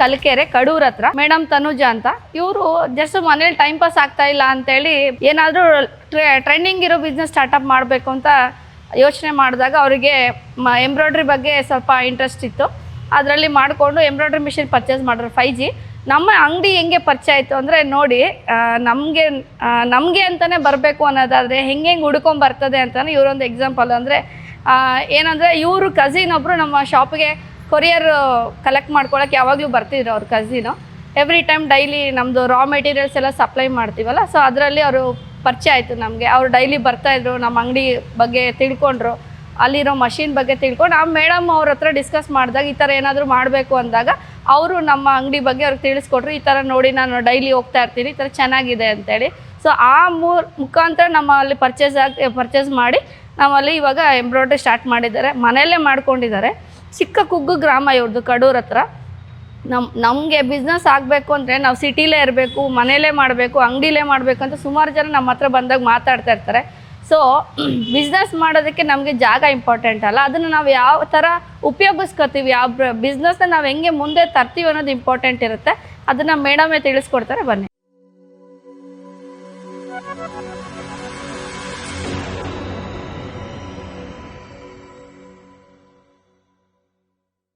ಕಲ್ಕೆರೆ ಕಡೂರ್ ಹತ್ರ ಮೇಡಮ್ ತನುಜಾ ಅಂತ. ಇವರು ಜಸ್ಟ್ ಮನೇಲಿ ಟೈಮ್ ಪಾಸ್ ಆಗ್ತಾ ಇಲ್ಲ ಅಂತೇಳಿ ಏನಾದರೂ ಟ್ರೆಂಡಿಂಗ್ ಇರೋ ಬಿಸ್ನೆಸ್ ಸ್ಟಾರ್ಟಪ್ ಮಾಡಬೇಕು ಅಂತ ಯೋಚನೆ ಮಾಡಿದಾಗ ಅವರಿಗೆ ಎಂಬ್ರಾಯ್ಡ್ರಿ ಬಗ್ಗೆ ಸ್ವಲ್ಪ ಇಂಟ್ರೆಸ್ಟ್ ಇತ್ತು. ಅದರಲ್ಲಿ ಮಾಡಿಕೊಂಡು ಎಂಬ್ರಾಯ್ಡ್ರಿ ಮಿಷಿನ್ ಪರ್ಚೇಸ್ ಮಾಡಿದ್ರು 5G. ನಮ್ಮ ಅಂಗಡಿ ಹೆಂಗೆ ಪರಿಚಯ ಆಯಿತು ಅಂದರೆ ನೋಡಿ, ನಮಗೆ ಅಂತಲೇ ಬರಬೇಕು ಅನ್ನೋದಾದರೆ ಹೆಂಗೆ ಹುಡ್ಕೊಂಬರ್ತದೆ ಅಂತಲೇ ಇವರೊಂದು ಎಕ್ಸಾಂಪಲ್. ಅಂದರೆ ಏನಂದರೆ ಇವರು ಕಝಿನ್ ಒಬ್ಬರು ನಮ್ಮ ಶಾಪಿಗೆ ಕೊರಿಯರ್ ಕಲೆಕ್ಟ್ ಮಾಡ್ಕೊಳ್ಳೋಕೆ ಯಾವಾಗಲೂ ಬರ್ತಿದ್ರು. ಅವ್ರ ಕಝಿನು ಎವ್ರಿ ಟೈಮ್ ಡೈಲಿ ನಮ್ಮದು ರಾ ಮೆಟೀರಿಯಲ್ಸ್ ಎಲ್ಲ ಸಪ್ಲೈ ಮಾಡ್ತೀವಲ್ಲ, ಸೊ ಅದರಲ್ಲಿ ಅವರು ಪರಿಚಯ ಆಯಿತು ನಮಗೆ. ಅವ್ರು ಡೈಲಿ ಬರ್ತಾಯಿದ್ರು, ನಮ್ಮ ಅಂಗಡಿ ಬಗ್ಗೆ ತಿಳ್ಕೊಂಡ್ರು, ಅಲ್ಲಿರೋ ಮಷಿನ್ ಬಗ್ಗೆ ತಿಳ್ಕೊಂಡು. ಆ ಮೇಡಮ್ ಅವ್ರ ಹತ್ರ ಡಿಸ್ಕಸ್ ಮಾಡಿದಾಗ ಈ ಥರ ಏನಾದರೂ ಮಾಡಬೇಕು ಅಂದಾಗ ಅವರು ನಮ್ಮ ಅಂಗಡಿ ಬಗ್ಗೆ ಅವ್ರಿಗೆ ತಿಳಿಸ್ಕೊಟ್ರು. ಈ ಥರ ನೋಡಿ, ನಾನು ಡೈಲಿ ಹೋಗ್ತಾ ಇರ್ತೀನಿ, ಈ ಥರ ಚೆನ್ನಾಗಿದೆ ಅಂತೇಳಿ. ಸೊ ಆ ಮುಖಾಂತರ ನಮ್ಮಲ್ಲಿ ಪರ್ಚೇಸ್ ಮಾಡಿ ನಮ್ಮಲ್ಲಿ ಇವಾಗ ಎಂಬ್ರಾಯ್ಡ್ರಿ ಸ್ಟಾರ್ಟ್ ಮಾಡಿದ್ದಾರೆ. ಮನೆಯಲ್ಲೇ ಮಾಡ್ಕೊಂಡಿದ್ದಾರೆ. ಚಿಕ್ಕ ಕುಗ್ಗು ಗ್ರಾಮ ಇವ್ರದ್ದು, ಕಡೂರ್ ಹತ್ರ. ನಮಗೆ ಬಿಸ್ನೆಸ್ ಆಗಬೇಕು ಅಂದರೆ ನಾವು ಸಿಟಿಲೇ ಇರಬೇಕು, ಮನೆಯಲ್ಲೇ ಮಾಡಬೇಕು, ಅಂಗಡಿಲೇ ಮಾಡಬೇಕು ಅಂತ ಸುಮಾರು ಜನ ನಮ್ಮ ಹತ್ರ ಬಂದಾಗ ಮಾತಾಡ್ತಾ ಇರ್ತಾರೆ. ಸೊ ಬಿಸ್ನೆಸ್ ಮಾಡೋದಕ್ಕೆ ನಮಗೆ ಜಾಗ ಇಂಪಾರ್ಟೆಂಟ್ ಅಲ್ಲ, ಅದನ್ನು ನಾವು ಯಾವ ಥರ ಉಪಯೋಗಿಸ್ಕೊತೀವಿ, ಯಾವ ಬಿಸ್ನೆಸ್ನ ನಾವು ಹೆಂಗೆ ಮುಂದೆ ತರ್ತೀವಿ ಅನ್ನೋದು ಇಂಪಾರ್ಟೆಂಟ್ ಇರುತ್ತೆ. ಅದನ್ನು ಮೇಡಮೇ ತಿಳಿಸ್ಕೊಡ್ತಾರೆ, ಬನ್ನಿ.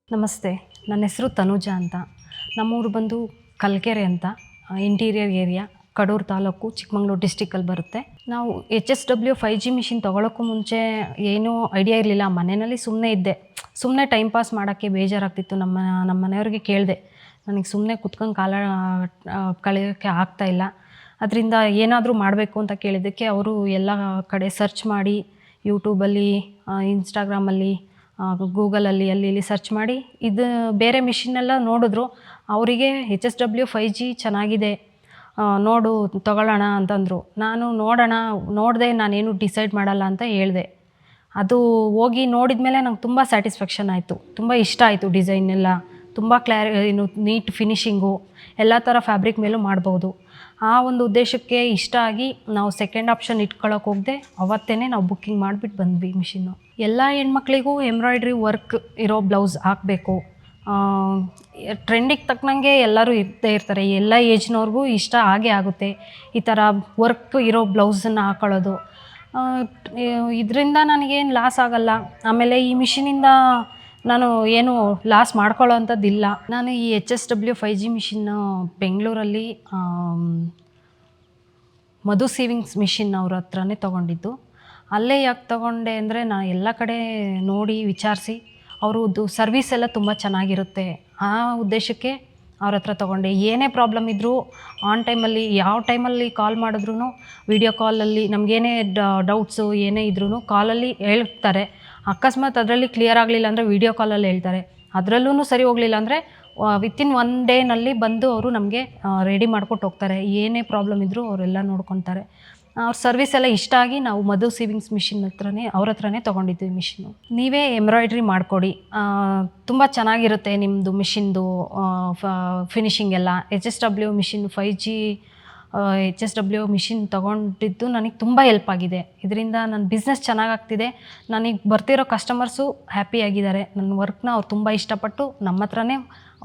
ನಮಸ್ತೆ, ನನ್ನ ಹೆಸರು ತನುಜಾ ಅಂತ. ನಮ್ಮೂರು ಬಂದು ಕಲ್ಕೆರೆ ಅಂತ, ಇಂಟೀರಿಯರ್ ಏರಿಯಾ, ಕಡೂರು ತಾಲೂಕು, ಚಿಕ್ಕಮಂಗ್ಳೂರು ಡಿಸ್ಟಿಕಲ್ಲಿ ಬರುತ್ತೆ. ನಾವು HSW 5G ಮಿಷಿನ್ ತೊಗೊಳೋಕ್ಕೂ ಮುಂಚೆ ಏನೂ ಐಡಿಯಾ ಇರಲಿಲ್ಲ. ಮನೆಯಲ್ಲಿ ಸುಮ್ಮನೆ ಇದ್ದೆ, ಸುಮ್ಮನೆ ಟೈಮ್ ಪಾಸ್ ಮಾಡೋಕ್ಕೆ ಬೇಜಾರಾಗ್ತಿತ್ತು. ನಮ್ಮ ಮನೆಯವ್ರಿಗೆ ಕೇಳಿದೆ, ನನಗೆ ಸುಮ್ಮನೆ ಕುತ್ಕೊಂಡು ಕಾಲ ಕಳೆಯೋಕ್ಕೆ ಆಗ್ತಾಯಿಲ್ಲ, ಅದರಿಂದ ಏನಾದರೂ ಮಾಡಬೇಕು ಅಂತ ಕೇಳಿದ್ದಕ್ಕೆ ಅವರು ಎಲ್ಲ ಕಡೆ ಸರ್ಚ್ ಮಾಡಿ, ಯೂಟ್ಯೂಬಲ್ಲಿ, ಇನ್ಸ್ಟಾಗ್ರಾಮಲ್ಲಿ, ಗೂಗಲಲ್ಲಿ ಅಲ್ಲಿ ಇಲ್ಲಿ ಸರ್ಚ್ ಮಾಡಿ ಇದು ಬೇರೆ ಮಿಷಿನೆಲ್ಲ ನೋಡಿದ್ರು. ಅವರಿಗೆ HSW 5G ಚೆನ್ನಾಗಿದೆ, ನೋಡು ತೊಗೊಳ್ಳೋಣ ಅಂತಂದರು. ನಾನು ನೋಡಿದೆ, ನಾನೇನು ಡಿಸೈಡ್ ಮಾಡಲ್ಲ ಅಂತ ಹೇಳಿದೆ. ಅದು ಹೋಗಿ ನೋಡಿದ ಮೇಲೆ ನಂಗೆ ತುಂಬ ಸ್ಯಾಟಿಸ್ಫ್ಯಾಕ್ಷನ್ ಆಯಿತು, ತುಂಬ ಇಷ್ಟ ಆಯಿತು. ಡಿಸೈನ್ ಎಲ್ಲ ತುಂಬ ನೀಟ್ ಫಿನಿಷಿಂಗು, ಎಲ್ಲ ಥರ ಫ್ಯಾಬ್ರಿಕ್ ಮೇಲೂ ಮಾಡ್ಬೋದು. ಆ ಒಂದು ಉದ್ದೇಶಕ್ಕೆ ಇಷ್ಟ ಆಗಿ ನಾವು ಸೆಕೆಂಡ್ ಆಪ್ಷನ್ ಇಟ್ಕೊಳ್ಳೋಕೆ ಹೋಗದೆ ಅವತ್ತೇ ನಾವು ಬುಕ್ಕಿಂಗ್ ಮಾಡಿಬಿಟ್ಟು ಬಂದ್ವಿ ಮಿಷಿನ್ನು. ಎಲ್ಲ ಹೆಣ್ಮಕ್ಳಿಗೂ ಎಂಬ್ರಾಯ್ಡ್ರಿ ವರ್ಕ್ ಇರೋ ಬ್ಲೌಸ್ ಹಾಕಬೇಕು. ಟ್ರೆಂಡಿಗೆ ತಕ್ಕನಂಗೆ ಎಲ್ಲರೂ ಇರ್ತಾ ಇರ್ತಾರೆ, ಎಲ್ಲ ಏಜ್ನವ್ರಿಗೂ ಇಷ್ಟ ಆಗೇ ಆಗುತ್ತೆ ಈ ಥರ ವರ್ಕ್ ಇರೋ ಬ್ಲೌಸನ್ನು ಹಾಕೊಳ್ಳೋದು. ಇದರಿಂದ ನನಗೇನು ಲಾಸ್ ಆಗೋಲ್ಲ. ಆಮೇಲೆ ಈ ಮಿಷಿನಿಂದ ನಾನು ಏನು ಲಾಸ್ ಮಾಡ್ಕೊಳ್ಳೋ ಅಂಥದ್ದಿಲ್ಲ. ನಾನು ಈ HSW 5G ಮಿಷಿನ್ನು ಬೆಂಗಳೂರಲ್ಲಿ ಮಧು ಸೇವಿಂಗ್ಸ್ ಮಿಷಿನ್ ಅವ್ರ ಹತ್ರನೇ ತೊಗೊಂಡಿದ್ದು. ಅಲ್ಲೇ ಯಾಕೆ ತೊಗೊಂಡೆ ಅಂದರೆ, ನಾನು ಎಲ್ಲ ಕಡೆ ನೋಡಿ ವಿಚಾರಿಸಿ, ಅವ್ರದ್ದು ಸರ್ವಿಸ್ ಎಲ್ಲ ತುಂಬ ಚೆನ್ನಾಗಿರುತ್ತೆ, ಆ ಉದ್ದೇಶಕ್ಕೆ ಅವ್ರ ಹತ್ರ ತೊಗೊಂಡೆ. ಏನೇ ಪ್ರಾಬ್ಲಮ್ ಇದ್ದರೂ ಆನ್ ಟೈಮಲ್ಲಿ, ಯಾವ ಟೈಮಲ್ಲಿ ಕಾಲ್ ಮಾಡಿದ್ರೂ, ವಿಡಿಯೋ ಕಾಲಲ್ಲಿ ನಮಗೇನೇ ಡೌಟ್ಸು ಏನೇ ಇದ್ರೂ ಕಾಲಲ್ಲಿ ಹೇಳ್ತಾರೆ. ಅಕಸ್ಮಾತ್ ಅದರಲ್ಲಿ ಕ್ಲಿಯರ್ ಆಗಲಿಲ್ಲ ಅಂದರೆ ವಿಡಿಯೋ ಕಾಲಲ್ಲಿ ಹೇಳ್ತಾರೆ. ಅದರಲ್ಲೂ ಸರಿ ಹೋಗಲಿಲ್ಲ ಅಂದರೆ ವಿತಿನ್ 1 ಡೇನಲ್ಲಿ ಬಂದು ಅವರು ನಮಗೆ ರೆಡಿ ಮಾಡ್ಕೊಟ್ಟು ಹೋಗ್ತಾರೆ. ಏನೇ ಪ್ರಾಬ್ಲಮ್ ಇದ್ದರೂ ಅವರೆಲ್ಲ ನೋಡ್ಕೊತಾರೆ. ಅವ್ರ ಸರ್ವಿಸ್ ಎಲ್ಲ ಇಷ್ಟ ಆಗಿ ನಾವು ಮಧು ಸೇವಿಂಗ್ಸ್ ಮಿಷಿನ್ ಅವ್ರ ಹತ್ರನೇ ತೊಗೊಂಡಿದ್ವಿ ಮಿಷಿನ್ನು. ನೀವೇ ಎಂಬ್ರಾಯ್ಡ್ರಿ ಮಾಡಿಕೊಡಿ, ತುಂಬ ಚೆನ್ನಾಗಿರುತ್ತೆ ನಿಮ್ಮದು ಮಿಷಿನ್ದು ಫಿನಿಷಿಂಗ್ ಎಲ್ಲ. HSW machine 5G HSW machine ತೊಗೊಂಡಿದ್ದು ನನಗೆ ತುಂಬ ಹೆಲ್ಪ್ ಆಗಿದೆ. ಇದರಿಂದ ನನ್ನ ಬಿಸ್ನೆಸ್ ಚೆನ್ನಾಗಾಗ್ತಿದೆ. ನನಗೆ ಬರ್ತಿರೋ ಕಸ್ಟಮರ್ಸು ಹ್ಯಾಪಿಯಾಗಿದ್ದಾರೆ. ನನ್ನ ವರ್ಕ್ನ ಅವ್ರು ತುಂಬ ಇಷ್ಟಪಟ್ಟು ನಮ್ಮ ಹತ್ರನೇ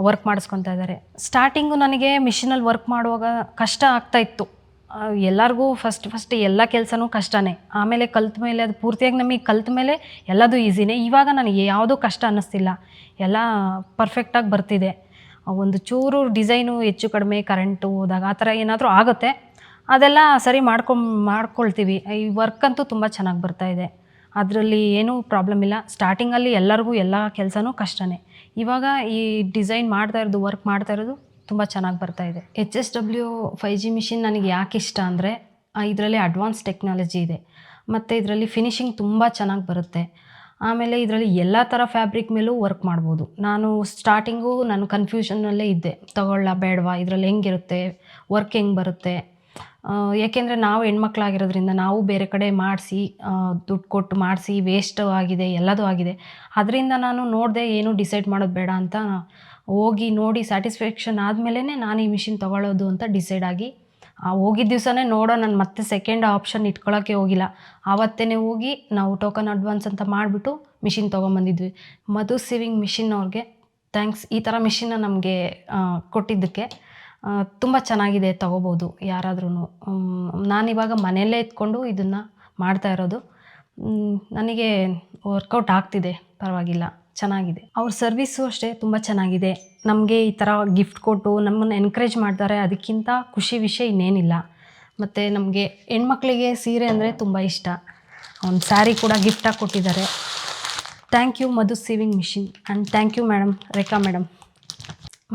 ವರ್ಕ್ ಮಾಡಿಸ್ಕೊತಾ ಇದ್ದಾರೆ. ಸ್ಟಾರ್ಟಿಂಗು ನನಗೆ ಮಿಷಿನಲ್ಲಿ ವರ್ಕ್ ಮಾಡುವಾಗ ಕಷ್ಟ ಆಗ್ತಾಯಿತ್ತು. ಎಲ್ಲರಿಗೂ ಫಸ್ಟ್ ಎಲ್ಲ ಕೆಲಸನೂ ಕಷ್ಟನೇ. ಆಮೇಲೆ ಕಲ್ತ ಮೇಲೆ, ಅದು ಪೂರ್ತಿಯಾಗಿ ನಮಗೆ ಕಲ್ತ ಮೇಲೆ ಎಲ್ಲದೂ ಈಸಿನೇ. ಇವಾಗ ನನಗೆ ಯಾವುದೂ ಕಷ್ಟ ಅನ್ನಿಸ್ತಿಲ್ಲ, ಎಲ್ಲ ಪರ್ಫೆಕ್ಟಾಗಿ ಬರ್ತಿದೆ. ಒಂದು ಚೂರು ಡಿಸೈನು ಹೆಚ್ಚು ಕಡಿಮೆ ಕರೆಂಟು ಹೋದಾಗ ಆ ಥರ ಏನಾದರೂ ಆಗುತ್ತೆ, ಅದೆಲ್ಲ ಸರಿ ಮಾಡ್ಕೊಳ್ತೀವಿ. ಈ ವರ್ಕ್ ಅಂತೂ ತುಂಬ ಚೆನ್ನಾಗಿ ಬರ್ತಾಯಿದೆ, ಅದರಲ್ಲಿ ಏನೂ ಪ್ರಾಬ್ಲಮ್ ಇಲ್ಲ. ಸ್ಟಾರ್ಟಿಂಗಲ್ಲಿ ಎಲ್ಲರಿಗೂ ಎಲ್ಲ ಕೆಲಸನೂ ಕಷ್ಟನೇ. ಇವಾಗ ಈ ಡಿಸೈನ್ ವರ್ಕ್ ಮಾಡ್ತಾ ಇರೋದು ತುಂಬ ಚೆನ್ನಾಗಿ ಬರ್ತಾಯಿದೆ. HSW 5G ಮಿಷಿನ್ ನನಗೆ ಯಾಕೆ ಇಷ್ಟ ಅಂದರೆ, ಇದರಲ್ಲಿ ಅಡ್ವಾನ್ಸ್ ಟೆಕ್ನಾಲಜಿ ಇದೆ, ಮತ್ತು ಇದರಲ್ಲಿ ಫಿನಿಷಿಂಗ್ ತುಂಬ ಚೆನ್ನಾಗಿ ಬರುತ್ತೆ. ಆಮೇಲೆ ಇದರಲ್ಲಿ ಎಲ್ಲ ಥರ ಫ್ಯಾಬ್ರಿಕ್ ಮೇಲೂ ವರ್ಕ್ ಮಾಡ್ಬೋದು. ನಾನು ಕನ್ಫ್ಯೂಷನ್ನಲ್ಲೇ ಇದ್ದೆ, ತಗೊಳ್ಳ ಬೇಡವಾ, ಇದರಲ್ಲಿ ಹೆಂಗಿರುತ್ತೆ, ವರ್ಕ್ ಹೆಂಗೆ ಬರುತ್ತೆ. ಏಕೆಂದರೆ ನಾವು ಹೆಣ್ಮಕ್ಳಾಗಿರೋದ್ರಿಂದ ನಾವು ಬೇರೆ ಕಡೆ ಮಾಡಿಸಿ, ದುಡ್ಡು ಕೊಟ್ಟು ಮಾಡಿಸಿ ವೇಸ್ಟ್ ಆಗಿದೆ, ಎಲ್ಲದೂ ಆಗಿದೆ. ಅದರಿಂದ ನಾನು ನೋಡಿದೆ, ಏನೂ ಡಿಸೈಡ್ ಮಾಡೋದು ಬೇಡ ಅಂತ ಹೋಗಿ ನೋಡಿ ಸ್ಯಾಟಿಸ್ಫ್ಯಾಕ್ಷನ್ ಆದಮೇಲೆ ನಾನು ಈ ಮಿಷಿನ್ ತೊಗೊಳ್ಳೋದು ಅಂತ ಡಿಸೈಡ್ ಆಗಿ, ಹೋಗಿದ್ದ ದಿವಸನೇ ನಾನು ಮತ್ತೆ ಸೆಕೆಂಡ್ ಆಪ್ಷನ್ ಇಟ್ಕೊಳ್ಳೋಕ್ಕೆ ಹೋಗಿಲ್ಲ. ಆವತ್ತೇ ಹೋಗಿ ನಾವು ಟೋಕನ್ ಅಡ್ವಾನ್ಸ್ ಅಂತ ಮಾಡಿಬಿಟ್ಟು ಮಿಷಿನ್ ತೊಗೊಂಬಂದಿದ್ವಿ. ಮಧು ಸೇವಿಂಗ್ ಮಿಷಿನ್ ಅವ್ರಿಗೆ ಥ್ಯಾಂಕ್ಸ್. ಈ ಥರ ಮಿಷಿನ್ನ ನಮಗೆ ಕೊಟ್ಟಿದ್ದಕ್ಕೆ ತುಂಬ ಚೆನ್ನಾಗಿದೆ, ತೊಗೋಬೋದು ಯಾರಾದ್ರೂ. ನಾನಿವಾಗ ಮನೆಯಲ್ಲೇ ಇದ್ಕೊಂಡು ಇದನ್ನು ಮಾಡ್ತಾ ಇರೋದು. ನನಗೆ ವರ್ಕೌಟ್ ಆಗ್ತಿದೆ, ಪರವಾಗಿಲ್ಲ, ಚೆನ್ನಾಗಿದೆ. ಅವ್ರ ಸರ್ವಿಸು ಅಷ್ಟೇ ತುಂಬ ಚೆನ್ನಾಗಿದೆ. ನಮಗೆ ಈ ಥರ ಗಿಫ್ಟ್ ಕೊಟ್ಟು ನಮ್ಮನ್ನು ಎನ್ಕರೇಜ್ ಮಾಡ್ತಾರೆ, ಅದಕ್ಕಿಂತ ಖುಷಿ ವಿಷಯ ಇನ್ನೇನಿಲ್ಲ. ಮತ್ತು ನಮಗೆ ಹೆಣ್ಮಕ್ಳಿಗೆ ಸೀರೆ ಅಂದರೆ ತುಂಬ ಇಷ್ಟ. ಒಂದು ಸ್ಯಾರಿ ಕೂಡ ಗಿಫ್ಟಾಗಿ ಕೊಟ್ಟಿದ್ದಾರೆ. Thank you Madhu sewing machine and thank you madam, Rekha madam.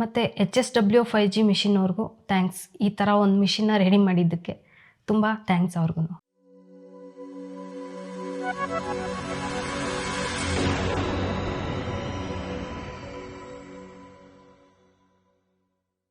ಮತ್ತು HSW 5G ಮಿಷಿನ್ನವ್ರಿಗೂ ಥ್ಯಾಂಕ್ಸ್. ಈ ಥರ ಒಂದು ಮಿಷಿನ್ನ ರೆಡಿ ಮಾಡಿದ್ದಕ್ಕೆ ತುಂಬ ಥ್ಯಾಂಕ್ಸ್ ಅವ್ರಿಗೂ.